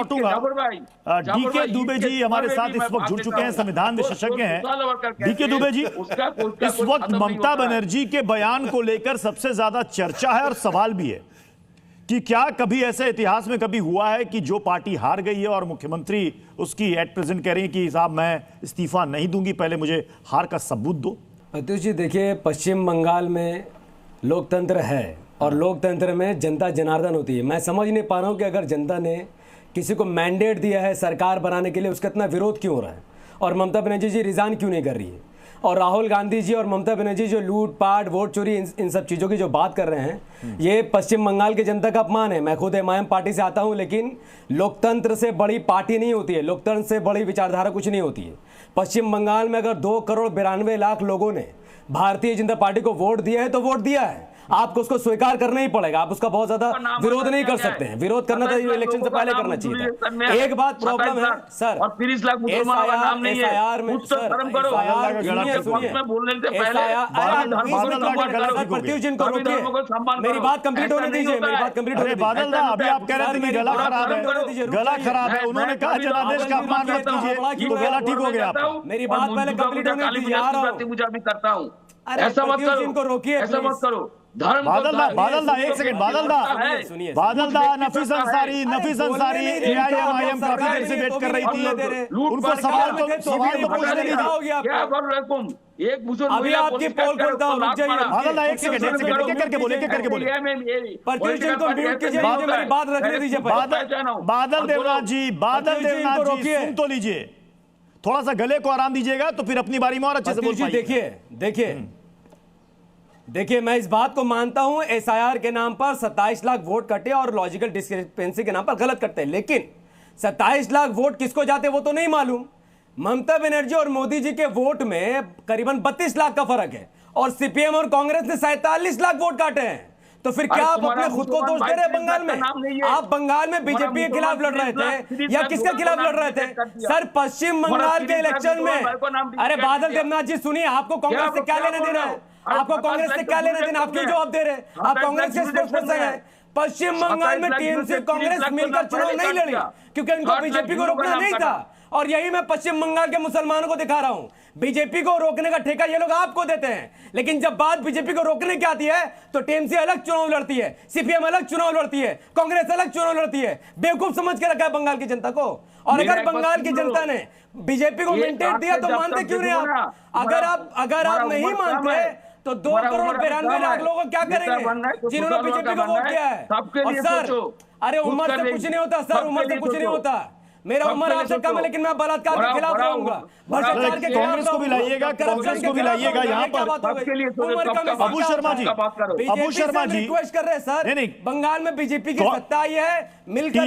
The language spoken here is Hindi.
लौटूंगा। डीके दुबे जी हमारे साथ इस वक्त जुड़ चुके हैं, संविधान विशेषज्ञ हैं। डीके दुबे जी, इस वक्त ममता बनर्जी के बयान को लेकर सबसे ज्यादा चर्चा है और सवाल भी है कि क्या कभी ऐसे इतिहास में कभी हुआ है कि जो पार्टी हार गई है और मुख्यमंत्री उसकी एट प्रेजेंट कह रही है कि साहब मैं इस्तीफा नहीं दूंगी, पहले मुझे हार का सबूत दो। अतुष जी देखिए, पश्चिम बंगाल में लोकतंत्र है और लोकतंत्र में जनता जनार्दन होती है। मैं समझ नहीं पा रहा हूँ कि अगर जनता ने किसी को मैंडेट दिया है सरकार बनाने के लिए, उसका इतना विरोध क्यों हो रहा है और ममता बनर्जी जी रिजाइन क्यों नहीं कर रही है। और राहुल गांधी जी और ममता बनर्जी जो लूटपाट, वोट चोरी, इन सब चीज़ों की जो बात कर रहे हैं, ये पश्चिम बंगाल की जनता का अपमान है। मैं खुद एमआईएम पार्टी से आता हूँ, लेकिन लोकतंत्र से बड़ी पार्टी नहीं होती है, लोकतंत्र से बड़ी विचारधारा कुछ नहीं होती है। पश्चिम बंगाल में अगर 2,92,00,000 लोगों ने भारतीय जनता पार्टी को वोट दिया है तो वोट दिया है, आपको उसको स्वीकार करना ही पड़ेगा। आप उसका बहुत ज्यादा विरोध नहीं कर सकते हैं, विरोध करना तो इलेक्शन से पहले करना चाहिए। एक बात प्रॉब्लम है सर, और 30 लाख मुसलमान का नाम नहीं है। एसआईआर में सर प्रत्युष जी को रोकिए, मेरी बात कंप्लीट होने दीजिए, मेरी बात कंप्लीट होने दीजिए। बादल दा, अभी आप कह रहे थे कि गला खराब है, गला खराब है, उन्होंने कहा जनादेश का अपमान मत कीजिए तो गला ठीक हो गया। मेरी बात पहले कंप्लीट होने दीजिए, आ रहा हूं। मुझे अभी करता हूं, ऐसा मत करो, इनको रोकिए, ऐसा मत करो। बादल दा एक सेकंड, बादल दा नफीस अंसारी एआईएम काफी देर से वेट कर रही थी, उनको सवाल तो पूछने दीजिए। क्या कर रहे तुम? एक मुसलमान अभी आपकी पोल करता हूं, रुक जाइए। बादल दा एक सेकंड एक करके बोले प्रत्युष जी को म्यूट कीजिए, मुझे मेरी बात रखने दीजिए। बादल देवनाथ जी सुन तो लीजिए, थोड़ा सा गले को आराम दीजिएगा तो फिर अपनी बारी में और अच्छे से बोल पाएंगे। देखिए मैं इस बात को मानता हूं, एसआईआर के नाम पर 27 लाख वोट कटे और लॉजिकल डिस्क्रिपेंसी के नाम पर गलत करते हैं, लेकिन 27 लाख वोट किसको जाते वो तो नहीं मालूम। ममता बनर्जी और मोदी जी के वोट में करीबन 32 लाख का फर्क है और सीपीएम और कांग्रेस ने 47 लाख वोट काटे हैं। तो फिर क्या आप अपने खुद को दोष दे रहे हैं? बंगाल में आप बंगाल में बीजेपी के खिलाफ लड़ रहे थे या किसके खिलाफ लड़ रहे थे सर? पश्चिम बंगाल के इलेक्शन में, अरे बादल देवनाथ जी सुनिए, आपको कांग्रेस से क्या लेना देना है? आपको कांग्रेस से क्या लेना देना? आप क्यों जवाब दे रहे हैं? आप कांग्रेस के स्पोक्स पर्सन हैं। पश्चिम बंगाल में टीएमसी कांग्रेस मिलकर चुनाव नहीं लड़ी क्योंकि इनको बीजेपी को रोकना नहीं था, और यही मैं पश्चिम बंगाल के मुसलमानों को दिखा रहा हूं। बीजेपी को रोकने का ठेका ये लोग आपको देते हैं, लेकिन जब बात बीजेपी को रोकने की आती है तो टीएमसी अलग चुनाव लड़ती है, सीपीएम अलग चुनाव लड़ती है, कांग्रेस अलग चुनाव लड़ती है। बेवकूफ समझ के रखा है बंगाल की जनता को। और अगर बंगाल की जनता ने बीजेपी को मेंटेन दिया तो मानते क्यों नहीं आप? अगर आप नहीं मानते तो 2,92,00,000 लोग क्या करेंगे जिन्होंने बीजेपी को वोट किया है? और सर, अरे उम्र से कुछ नहीं होता सर, उम्र से कुछ नहीं होता। मेरा उम्र आपसे कम है, लेकिन मैं बलात्कार के खिलाफ रहूंगा, भ्रष्टाचार के खिलाफ कांग्रेस को भी लाइएगा, कांग्रेस को भी लाइएगा यहाँ पर। अबू शर्मा जी रिक्वेस्ट कर रहे हैं सर, बंगाल में बीजेपी की सत्ता आई है, मिलकर